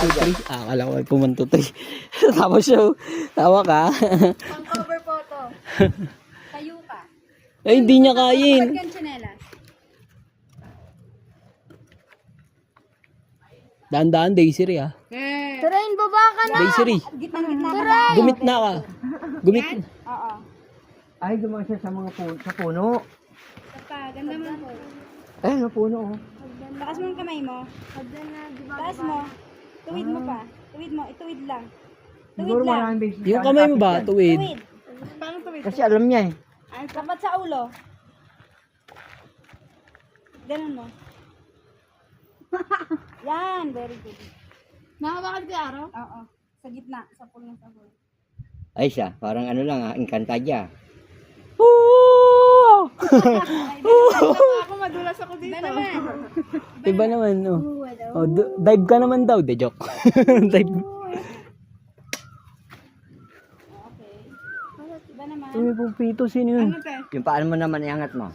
2, 3. Akala ko po 1, 2, 3. Tapos siya, tawa ka. Pang cover photo. Tayo ka. Ay, hindi niya kain. Kapag kang tsinelas. Daan-daan, Daisy ah. Turain, baba ka na. Daisy, Gitnang-gitna ka na. gumit na ka. Gumit. Oo. Ay, dumaan siya sa mga puno, sa puno. Ganda mo po. Eh, sa puno, oh. Takas mo ang kamay mo. Taas mo. Tuwid mo pa. Tuwid mo. Ituwid lang. Tuwid Siguro lang. maraming beses. Yung kamay mo ba, tuwid? Tuwid. Paano tuwid? Kasi alam niya eh. Tapat sa ulo. Ganun mo. Yan. Very good. Nakabakan ka araw? Oo. Sa gitna. Sa pool ng sabon. Ay siya, parang ano lang ah, Encantadia. Ako madulas ako dito. Iba naman. Iba naman, oh. Oh, dive ka naman daw, de joke. Dive. Okay. Iba naman. Uy, pupito, sino yun? Ano te? Yung paan mo naman iangat mo.